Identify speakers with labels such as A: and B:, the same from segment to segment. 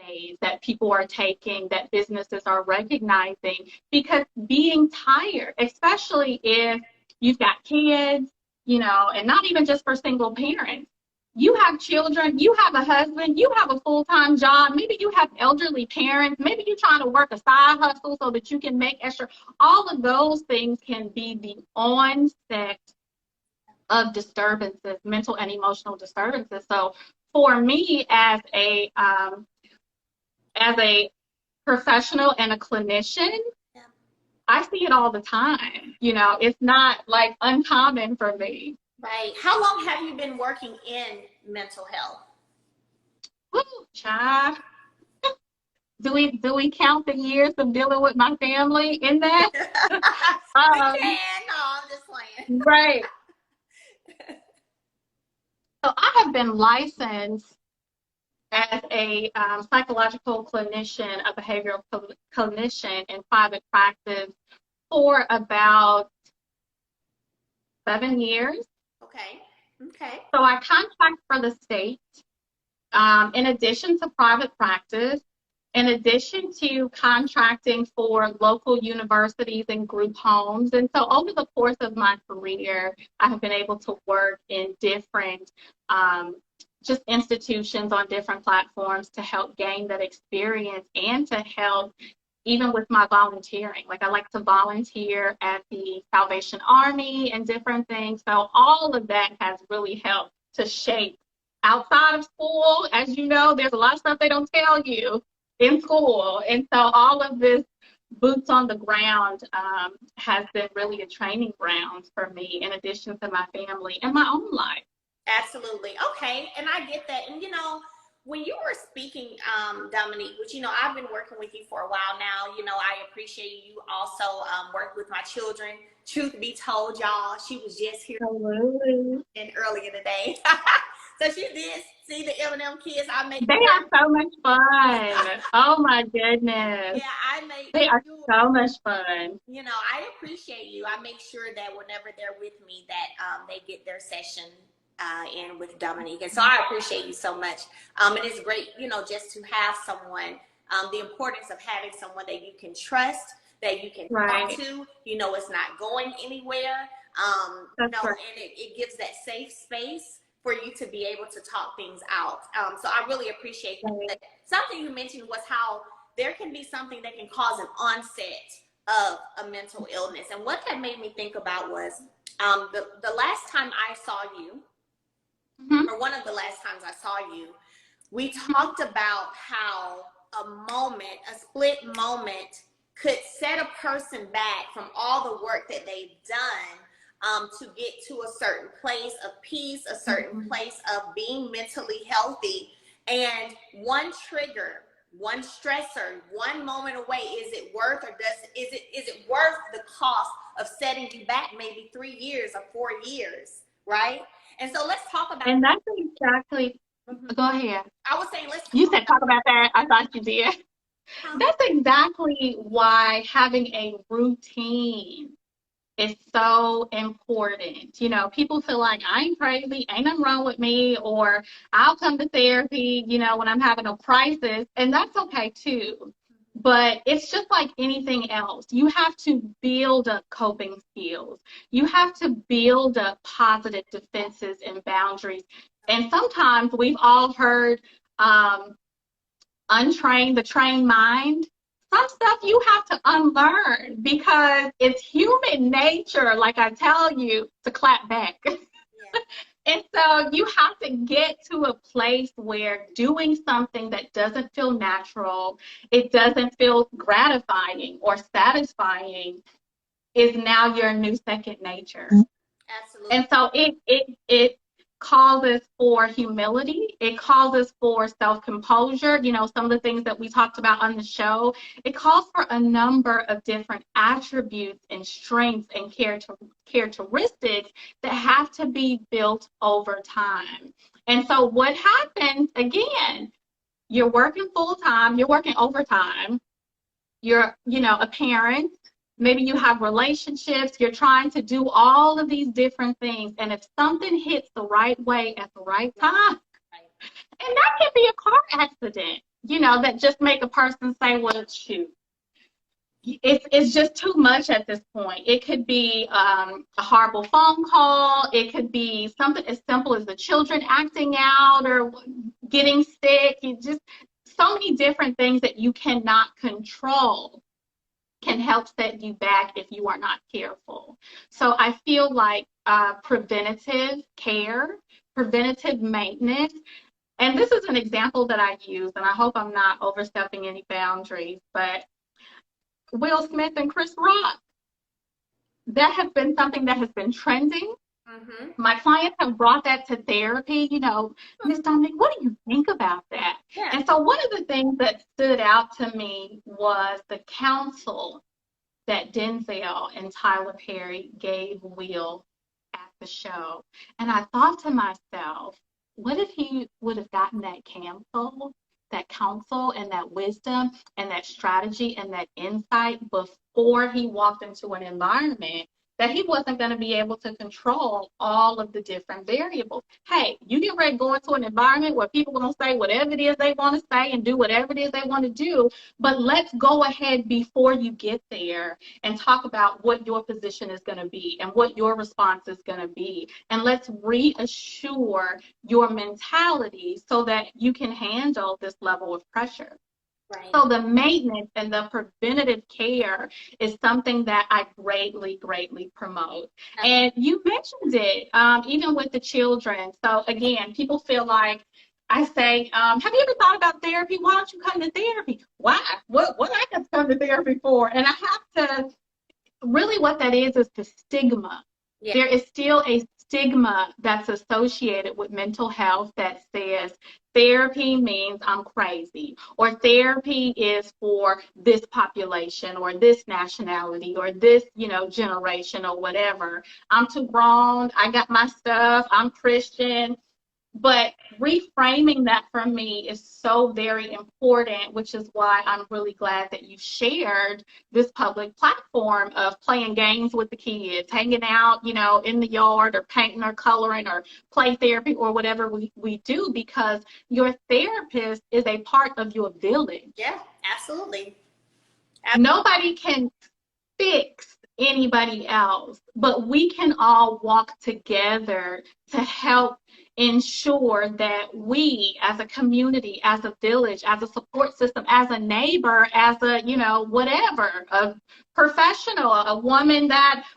A: ways that people are taking, that businesses are recognizing, because being tired, especially if you've got kids, and not even just for single parents. You have children, you have a husband, you have a full-time job, maybe you have elderly parents, maybe you're trying to work a side hustle so that you can make extra. All of those things can be the onset of disturbances, mental and emotional disturbances. So for me as a professional and a clinician, I see it all the time. It's not like uncommon for me.
B: Right. How long have you been working in mental health?
A: Woo, child. Do we count the years of dealing with my family in that?
B: We can. No, I'm just playing.
A: Right. So I have been licensed as a psychological clinician, a behavioral clinician in private practice for about 7 years.
B: Okay.
A: So I contract for the state, in addition to private practice, in addition to contracting for local universities and group homes. And so over the course of my career, I have been able to work in different just institutions on different platforms to help gain that experience and to help even with my volunteering. Like I like to volunteer at the Salvation Army and different things. So all of that has really helped to shape outside of school. As you know, there's a lot of stuff they don't tell you in school. And so all of this boots on the ground has been really a training ground for me, in addition to my family and my own life.
B: Absolutely. Okay. And I get that. And, when you were speaking, Domonique, which, I've been working with you for a while now, I appreciate you also work with my children. Truth be told, y'all, she was just here earlier today. So she did see the M&M kids.
A: They are so much fun. Oh my goodness.
B: Yeah,
A: they are so much fun.
B: I appreciate you. I make sure that whenever they're with me that they get their session in with Domonique. And so I appreciate you so much. It is great, just to have someone, the importance of having someone that you can trust, that you can talk to, it's not going anywhere. And it gives that safe space for you to be able to talk things out. So I really appreciate that. Something you mentioned was how there can be something that can cause an onset of a mental illness. And what that made me think about was the last time I saw you, or one of the last times I saw you, we talked about how a split moment could set a person back from all the work that they've done to get to a certain place of peace, a certain place of being mentally healthy. And one trigger, one stressor, one moment away, is it worth is it worth the cost of setting you back maybe 3 years or 4 years, right? And so let's talk about.
A: And that's exactly. Go ahead.
B: I was saying
A: You said talk about that. I thought you did. That's exactly why having a routine is so important. People feel like I ain't crazy, ain't nothing wrong with me, or I'll come to therapy, when I'm having a crisis, and that's okay too. But it's just like anything else. You have to build up coping skills. You have to build up positive defenses and boundaries. And sometimes we've all heard untrain the trained mind. Some stuff you have to unlearn because it's human nature, like I tell you, to clap back. Yeah. And so you have to get to a place where doing something that doesn't feel natural, it doesn't feel gratifying or satisfying, is now your new second nature.
B: Absolutely.
A: And so it causes for humility. It causes for self-composure. Some of the things that we talked about on the show, it calls for a number of different attributes and strengths and characteristics that have to be built over time. And so what happens, again, you're working full-time, you're working overtime, you're, a parent, maybe you have relationships, you're trying to do all of these different things. And if something hits the right way at the right time, and that can be a car accident, that just make a person say, well, shoot. It's just too much at this point. It could be a horrible phone call. It could be something as simple as the children acting out or getting sick. You just so many different things that you cannot control can help set you back if you are not careful. So I feel like preventative care, preventative maintenance, and this is an example that I use, and I hope I'm not overstepping any boundaries, but Will Smith and Chris Rock, that has been something that has been trending.
B: Mm-hmm.
A: My clients have brought that to therapy. Miss Dominique, what do you think about that?
B: Yeah.
A: And so one of the things that stood out to me was the counsel that Denzel and Tyler Perry gave Will at the show. And I thought to myself, what if he would have gotten that counsel and that wisdom and that strategy and that insight before he walked into an environment that he wasn't going to be able to control all of the different variables. Hey, you get ready to go into an environment where people are going to say whatever it is they want to say and do whatever it is they want to do, but let's go ahead before you get there and talk about what your position is going to be and what your response is going to be. And let's reassure your mentality so that you can handle this level of pressure.
B: Right.
A: So the maintenance and the preventative care is something that I greatly, greatly promote. And you mentioned it, even with the children. So again, people feel like I say, have you ever thought about therapy? Why don't you come to therapy? Why? What I have to come to therapy for? And I have to, really what that is the stigma. Yeah. There is still a stigma that's associated with mental health that says therapy means I'm crazy, or therapy is for this population or this nationality or this, generation or whatever. I'm too grown. I got my stuff. I'm Christian. But reframing that for me is so very important, which is why I'm really glad that you shared this public platform of playing games with the kids, hanging out, in the yard or painting or coloring or play therapy or whatever we do, because your therapist is a part of your village.
B: Yeah, absolutely.
A: Nobody can fix anybody else, but we can all walk together to help ensure that we as a community, as a village, as a support system, as a neighbor, as a, whatever, a professional, a woman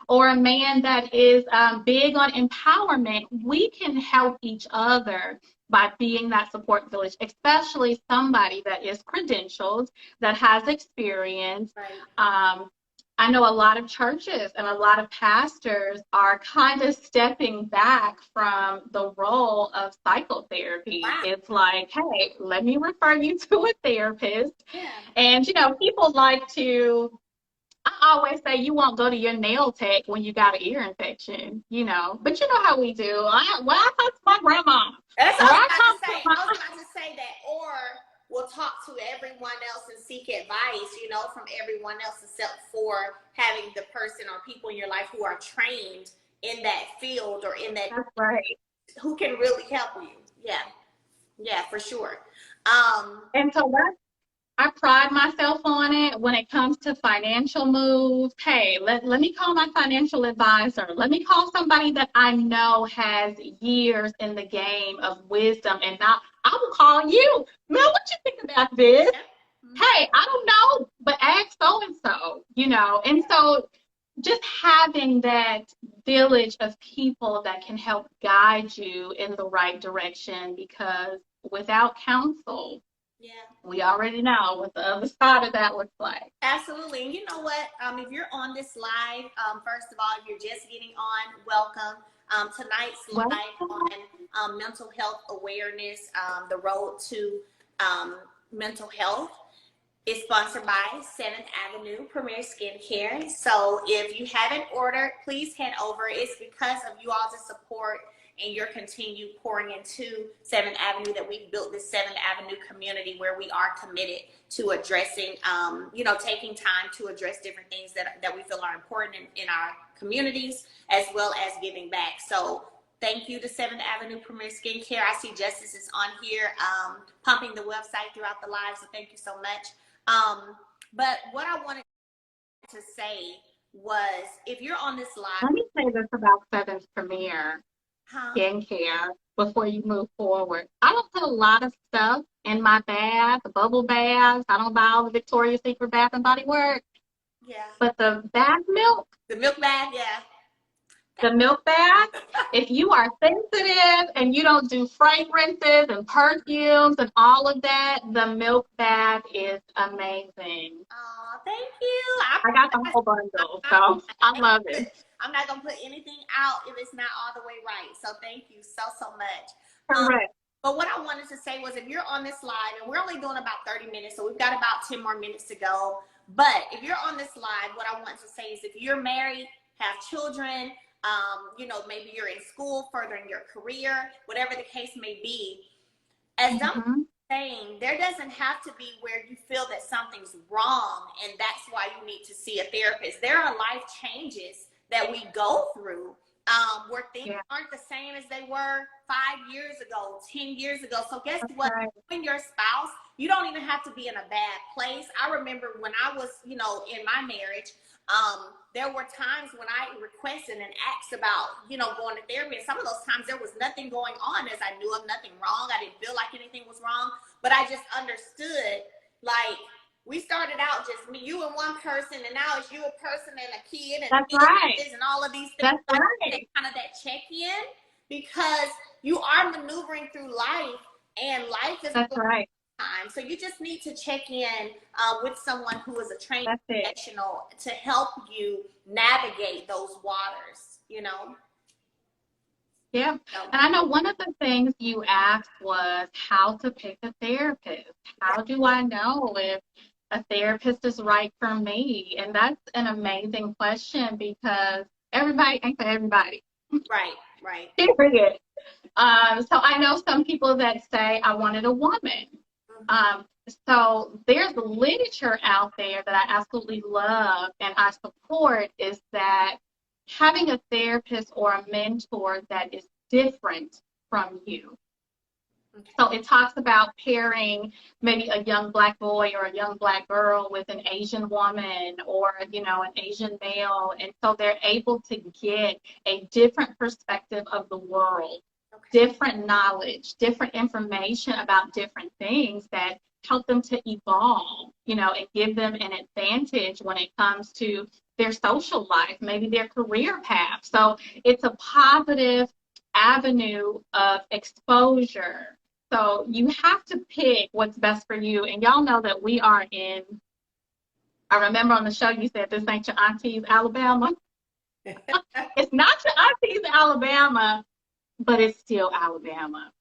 A: or a man that is big on empowerment, we can help each other by being that support village, especially somebody that is credentialed, that has experience. Right. I know a lot of churches and a lot of pastors are kind of stepping back from the role of psychotherapy. Wow. It's like, hey, let me refer you to a therapist. Yeah. And, people like to, I always say you won't go to your nail tech when you got an ear infection, but you know how we do. I talk to my grandma.
B: That's what I was about to say that, or we'll talk to everyone else and seek advice, from everyone else except for having the person or people in your life who are trained in that field or in that.
A: That's right.
B: Who can really help you. Yeah, for sure.
A: And so I pride myself on it when it comes to financial moves. Hey, let me call my financial advisor. Let me call somebody that I know has years in the game of wisdom, and not, I will call you. Mel, what you think about this? Yeah. Mm-hmm. Hey, I don't know, but ask so-and-so, And so just having that village of people that can help guide you in the right direction, because without counsel, yeah, we already know what the other side of that looks like.
B: Absolutely. And you know what? If you're on this live, first of all, if you're just getting on, welcome. Tonight's live on mental health awareness, the road to mental health, is sponsored by 7th Avenue Premier Skincare. So if you haven't ordered, please head over. It's because of you all's support and your continued pouring into 7th Avenue that we've built this 7th Avenue community where we are committed to addressing, taking time to address different things that we feel are important in our communities, as well as giving back. So Thank you to 7th Avenue Premier Skincare. I see Justice is on here pumping the website throughout the live, so thank you so much. But what I wanted to say was, if you're on this live,
A: Let me say this about 7th Premier Skincare before you move forward. I don't put a lot of stuff in my bath, the bubble baths. I don't buy all the Victoria's Secret Bath and Body Works.
B: Yeah.
A: But the bath milk.
B: The milk bath, yeah.
A: The milk bath, if you are sensitive and you don't do fragrances and perfumes and all of that, the milk bath is amazing.
B: Oh, thank you.
A: I got the whole bundle, so I love it.
B: I'm not going to put anything out if it's not all the way right. So thank you so much.
A: Correct.
B: But what I wanted to say was, if you're on this live, and we're only doing about 30 minutes, so we've got about 10 more minutes to go. But if you're on this live, what I want to say is, if you're married, have children, you know, maybe you're in school, furthering your career, whatever the case may be, as Dominique was saying, there doesn't have to be where you feel that something's wrong and that's why you need to see a therapist. There are life changes that we go through where things aren't the same as they were 5 years ago, 10 years ago. So guess what? When your spouse, you don't even have to be in a bad place. I remember when I was, you know, in my marriage, there were times when I requested and asked about, you know, going to therapy. And some of those times there was nothing going on, as I knew of nothing wrong. I didn't feel like anything was wrong, but I just understood, like, we started out just me, you and one person, and now it's you, a person, and a kid, and and all of these things.
A: That's right.
B: Kind of that check-in, because you are maneuvering through life, and life is time. So you just need to check in with someone who is a trained professional to help you navigate those waters, you know?
A: Yeah. And I know one of the things you asked was how to pick a therapist. How do I know if a therapist is right for me? And that's an amazing question, because everybody ain't for everybody.
B: Right.
A: Period. So I know some people that say I wanted a woman. So there's literature out there that I absolutely love and I support, is that having a therapist or a mentor that is different from you. So it talks about pairing maybe a young Black boy or a young Black girl with an Asian woman, or, you know, an Asian male. And so they're able to get a different perspective of the world, different knowledge, different information about different things that help them to evolve, you know, and give them an advantage when it comes to their social life, maybe their career path. So it's a positive avenue of exposure. So you have to pick what's best for you. And y'all know that we are in, I remember on the show you said this ain't your auntie's Alabama. It's not your auntie's Alabama, but it's still Alabama.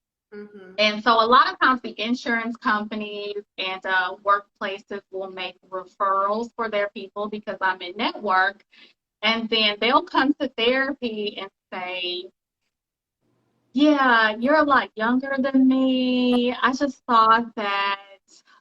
A: And so a lot of times the insurance companies and workplaces will make referrals for their people, because I'm in network, and then they'll come to therapy and say, yeah, you're a lot younger than me. I just thought that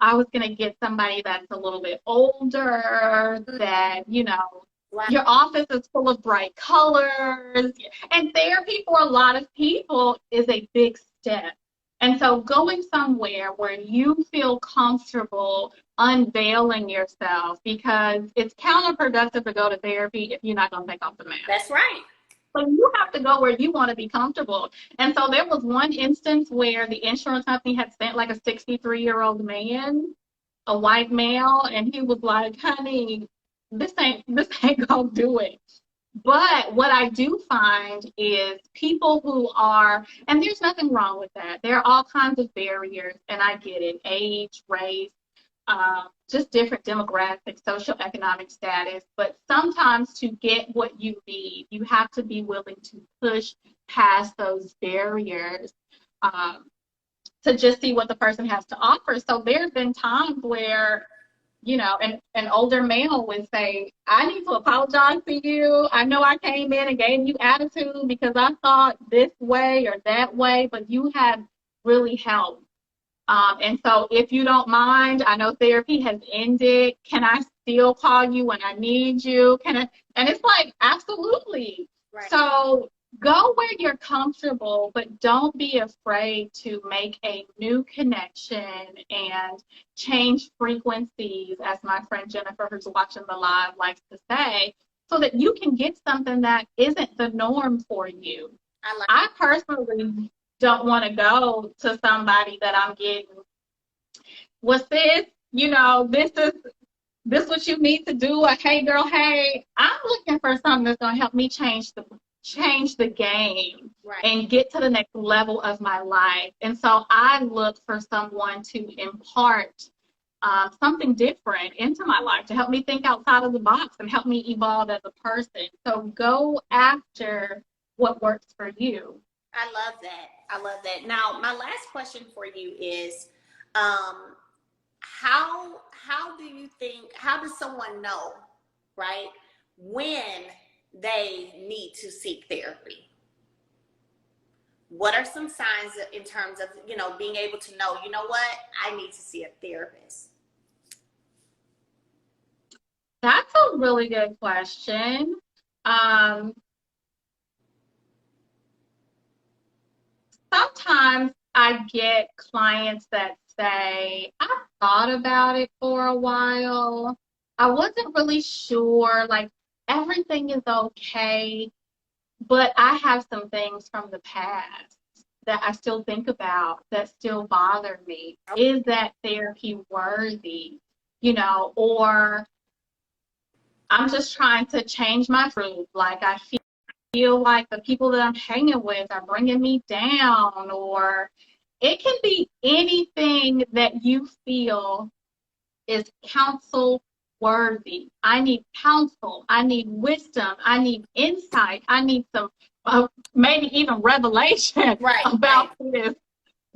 A: I was going to get somebody that's a little bit older, that, you know, your office is full of bright colors. And therapy for a lot of people is a big step. And so going somewhere where you feel comfortable unveiling yourself, because it's counterproductive to go to therapy if you're not going to take off the mask.
B: That's right.
A: So you have to go where you want to be comfortable. And so there was one instance where the insurance company had sent like a 63-year-old man, a white male, and he was like, honey, this ain't gonna do it. But what I do find is people who are, and there's nothing wrong with that. There are all kinds of barriers, and I get it, age, race, just different demographics, socioeconomic status. But sometimes to get what you need, you have to be willing to push past those barriers to just see what the person has to offer. So there's been times where, you know, an older male would say, I need to apologize to you. I know I came in and gave you attitude because I thought this way or that way, but you have really helped. And so if you don't mind, I know therapy has ended. Can I still call you when I need you? And it's like, absolutely. Right. So go where you're comfortable, but don't be afraid to make a new connection and change frequencies, as my friend Jennifer, who's watching the live, likes to say, so that you can get something that isn't the norm for you. I personally don't want to go to somebody that I'm getting, what's this? This what you need to do, or hey girl, hey. I'm looking for something that's gonna help me change the game
B: Right.
A: and get to the next level of my life. And so I look for someone to impart something different into my life, to help me think outside of the box and help me evolve as a person. So go after what works for you.
B: I love that. I love that. Now, my last question for you is, um, how does someone know, right, when they need to seek therapy? What are some signs in terms of, being able to know, you know what, I need to see a therapist?
A: That's a really good question. Um, Sometimes I get clients that say, I thought about it for a while. I wasn't really sure, like everything is okay, but I have some things from the past that I still think about that still bother me. Is that therapy worthy? Or I'm just trying to change my group. Like I feel like the people that I'm hanging with are bringing me down, or it can be anything that you feel is counsel worthy. I need counsel. I need wisdom. I need insight. I need some, maybe even revelation
B: Right,
A: about this.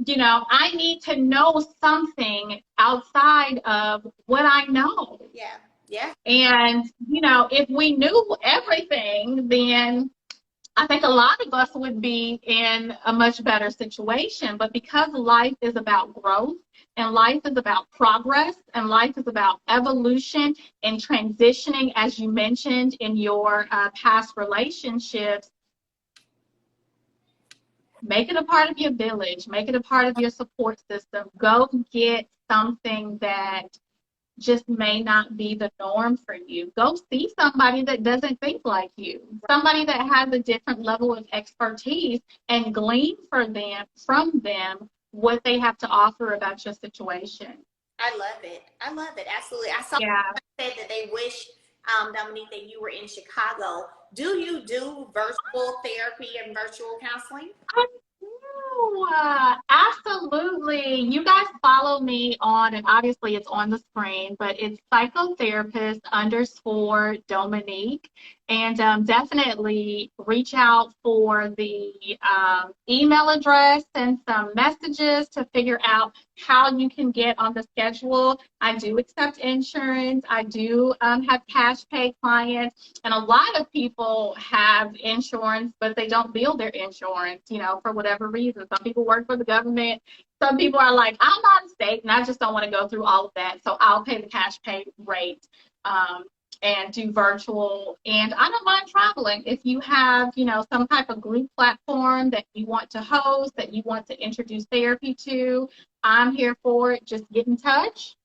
A: I need to know something outside of what I know.
B: yeah, yeah.
A: And, if we knew everything, then I think a lot of us would be in a much better situation. But because life is about growth and life is about progress and life is about evolution and transitioning, as you mentioned in your past relationships, make it a part of your village, make it a part of your support system. Go get something that just may not be the norm for you. Go see somebody that doesn't think like you, somebody that has a different level of expertise, and glean from them what they have to offer about your situation.
B: I love it. I love it. Absolutely. I saw
A: Yeah.
B: said that they wish, Domonique, that you were in Chicago. Do you do virtual therapy and virtual counseling?
A: I do. Absolutely. You guys follow me on, and obviously it's on the screen, but it's psychotherapist underscore Domonique. And definitely reach out for the email address and some messages to figure out how you can get on the schedule. I do accept insurance. I do have cash pay clients. And a lot of people have insurance, but they don't bill their insurance, for whatever reason. Some people work for the government. Some people are like, I'm out of state and I just don't want to go through all of that. So I'll pay the cash pay rate. And do virtual. And I don't mind traveling. If you have, some type of group platform that you want to host, that you want to introduce therapy to, I'm here for it. Just get in touch.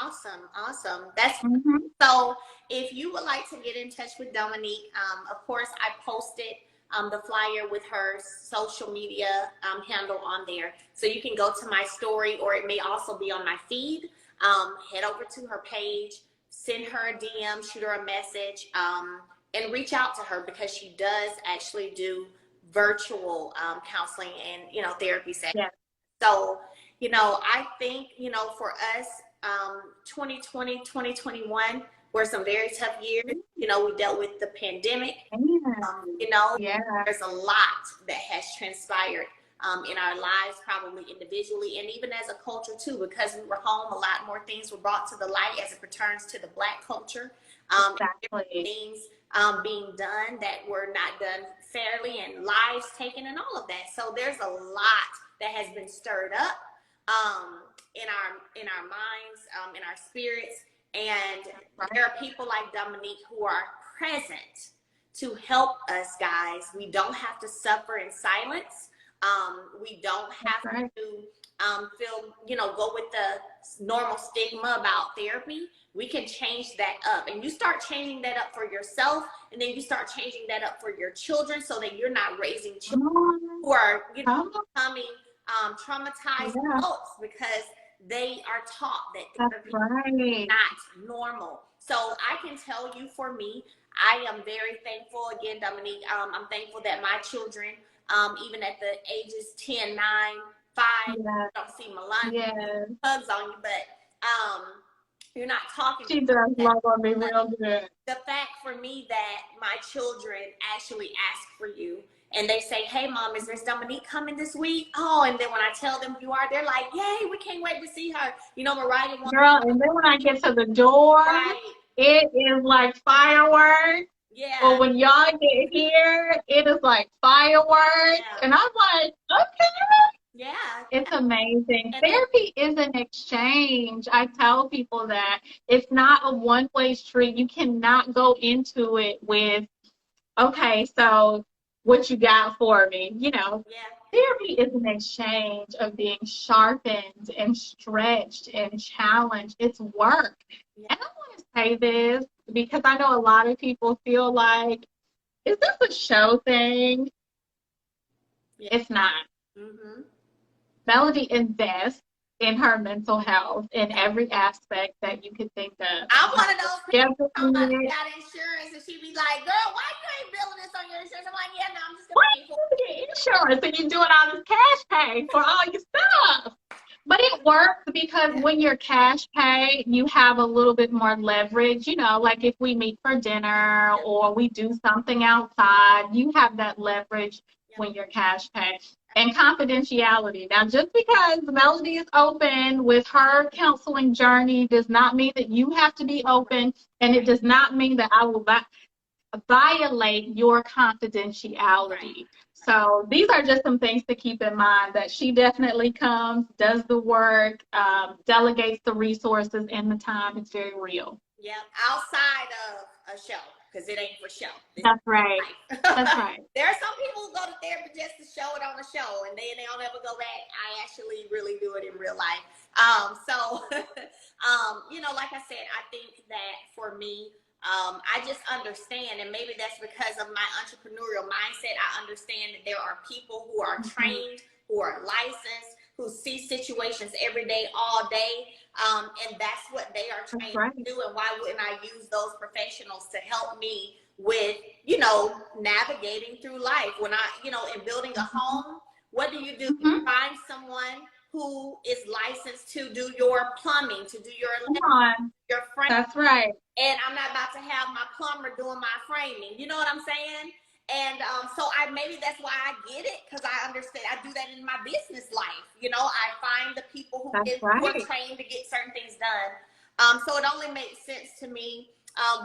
B: Awesome. Awesome. That's
A: Mm-hmm.
B: so if you would like to get in touch with Domonique, of course, I posted the flyer with her social media handle on there. So you can go to my story, or it may also be on my feed. Head over to her page, send her a DM, shoot her a message, and reach out to her, because she does actually do virtual counseling and, therapy sessions.
A: Yeah.
B: So, I think, for us, 2020, 2021 were some very tough years. We dealt with the pandemic.
A: Yeah.
B: There's a lot that has transpired in our lives, probably individually and even as a culture too, because we were home. A lot more things were brought to the light as it pertains to the Black culture.
A: Exactly.
B: Things being done that were not done fairly, and lives taken, and all of that. So there's a lot that has been stirred up in our minds, in our spirits, and there are people like Domonique who are present to help us, guys. We don't have to suffer in silence. We don't have to feel, go with the normal stigma about therapy. We can change that up, and you start changing that up for yourself, and then you start changing that up for your children, so that you're not raising children who are, becoming traumatized adults because they are taught that therapy is not normal. So I can tell you, for me, I am very thankful. Again, Domonique, I'm thankful that my children, even at the ages 10, 9, 5, I don't see Melania hugs on you, but you're not talking.
A: She does love on me real good.
B: The fact for me that my children actually ask for you, and they say, "Hey, Mom, is Miss Domonique coming this week?" Oh, and then when I tell them you are, they're like, "Yay, we can't wait to see her." Mariah wants.
A: Girl, and then when I get to the door, it is like fireworks. Yeah. Or when y'all get here, it is like fireworks. Yeah. And I'm like, okay.
B: Yeah.
A: It's amazing. And therapy is an exchange. I tell people that it's not a one-way street. You cannot go into it with, okay, so what you got for me? Therapy is an exchange of being sharpened and stretched and challenged. It's work. Yeah. And I want to say this because I know a lot of people feel like, is this a show thing? Yeah. It's not. Mm-hmm. Melody invests in her mental health in every aspect that you could think of.
B: I'm one of those people who got insurance, and she be like, "Girl, why you ain't billing this on your insurance?" I'm like, "Yeah, no, I'm just gonna pay for
A: insurance, and you're doing all this cash pay for all your stuff." But it works because when you're cash pay, you have a little bit more leverage. Like if we meet for dinner or we do something outside, you have that leverage when you're cash pay. And confidentiality. Now, just because Melody is open with her counseling journey does not mean that you have to be open, and it does not mean that I will violate your confidentiality. So these are just some things to keep in mind, that she definitely comes, does the work, delegates the resources and the time. It's very real.
B: Yeah, outside of a show. Because it ain't for show.
A: That's right. That's right.
B: There are some people who go to therapy just to show it on the show, and then they don't ever go back. I actually really do it in real life. Like I said, I think that for me, I just understand, and maybe that's because of my entrepreneurial mindset. I understand that there are people who are trained, who are licensed, who see situations every day, all day. And that's what they are trained to do. And why wouldn't I use those professionals to help me with, navigating through life? When in building a home, what do? You find someone who is licensed to do your plumbing, to do your framing.
A: That's right.
B: And I'm not about to have my plumber doing my framing. You know what I'm saying? And so maybe that's why I get it, because I understand. I do that in my business life. I find the people who are trained to get certain things done. So it only makes sense to me.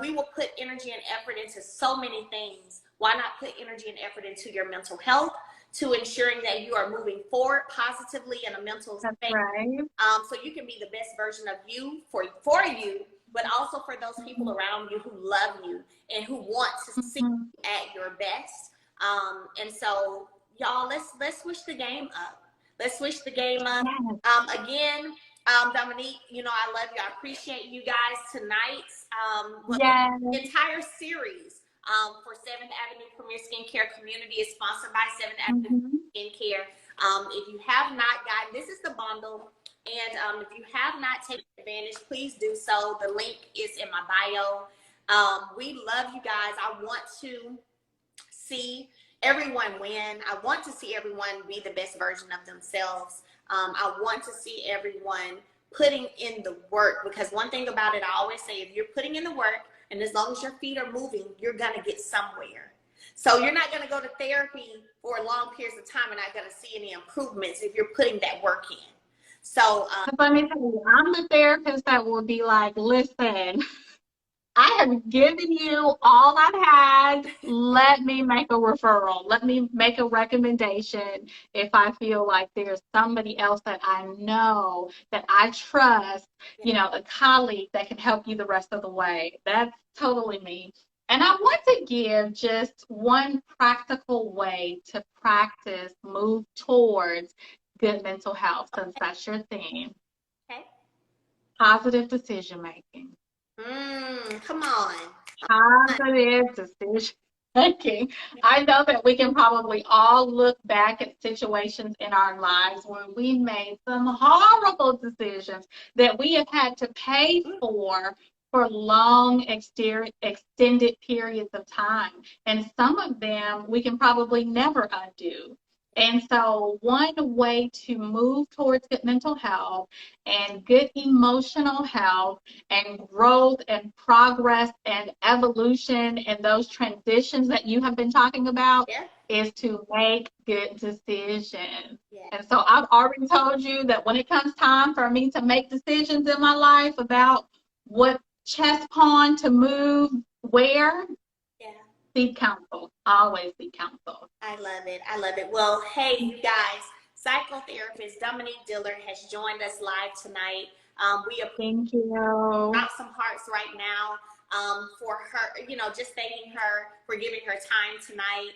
B: We will put energy and effort into so many things. Why not put energy and effort into your mental health, to ensuring that you are moving forward positively in a mental space? So you can be the best version of you for you, but also for those people around you who love you and who want to see you at your best. And so, y'all, let's switch the game up. Let's switch the game up. Again, Domonique, I love you. I appreciate you guys tonight. The entire series for 7th Avenue Premier Skincare Community is sponsored by 7th Avenue Skincare. If you have not gotten, this is the bundle. And if you have not taken advantage, please do so. The link is in my bio. We love you guys. I want to see everyone win. I want to see everyone be the best version of themselves. I want to see everyone putting in the work, because one thing about it, I always say, if you're putting in the work, and as long as your feet are moving, you're going to get somewhere. So you're not going to go to therapy for long periods of time and not going to see any improvements if you're putting that work in. So
A: let me tell you, I'm the therapist that will be like, listen, I have given you all I've had. Let me make a referral. Let me make a recommendation if I feel like there's somebody else that I know, that I trust, a colleague that can help you the rest of the way. That's totally me. And I want to give just one practical way to practice, move towards good mental health, since that's your theme.
B: Okay.
A: Positive decision making.
B: Come on.
A: Positive decision making. I know that we can probably all look back at situations in our lives where we made some horrible decisions that we have had to pay for long extended periods of time. And some of them we can probably never undo. And so, one way to move towards good mental health and good emotional health and growth and progress and evolution and those transitions that you have been talking about
B: Yeah.
A: is to make good decisions.
B: Yeah.
A: And so I've already told you that when it comes time for me to make decisions in my life about what chess pawn to move where,
B: Yeah.
A: seek counsel. Always seek counsel.
B: I love it. I love it. Well, hey, you guys, psychotherapist Domonique Dillard has joined us live tonight. We
A: Thank you.
B: drop some hearts right now for her, you know, just thanking her for giving her time tonight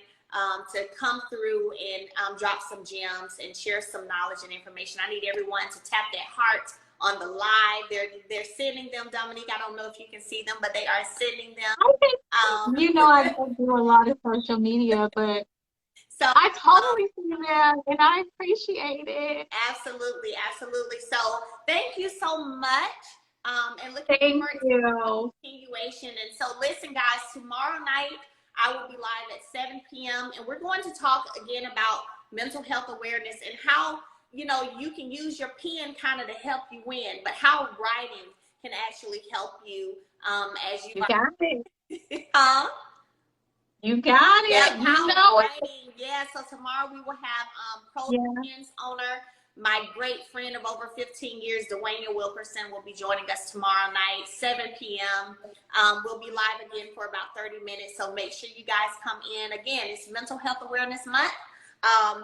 B: to come through and drop some gems and share some knowledge and information. I need everyone to tap that heart on the live. They're sending them, Domonique. I don't know if you can see them, but they are sending them.
A: You know, I don't do a lot of social media, but
B: So
A: I totally see that, and I appreciate it.
B: absolutely, absolutely. So thank you so much. And looking
A: Thank
B: forward
A: you.
B: to continuation. And so listen, guys, tomorrow night I will be live at 7 p.m. and we're going to talk again about mental health awareness and how, you know, you can use your pen kind of to help you win, but how writing can actually help you as you
A: got it.
B: huh?
A: You got it.
B: Yeah,
A: You know it.
B: writing. Yeah, so tomorrow we will have Pro
A: Yeah.
B: Pen's owner, my great friend of over 15 years, Dwayne Wilkerson, will be joining us tomorrow night, 7 p.m. We'll be live again for about 30 minutes, so make sure you guys come in. Again, it's Mental Health Awareness Month.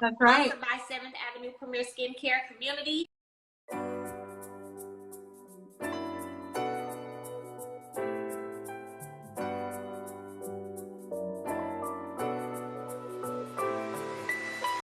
A: That's right.
B: Sponsored by 7th Avenue Premier Skincare Community.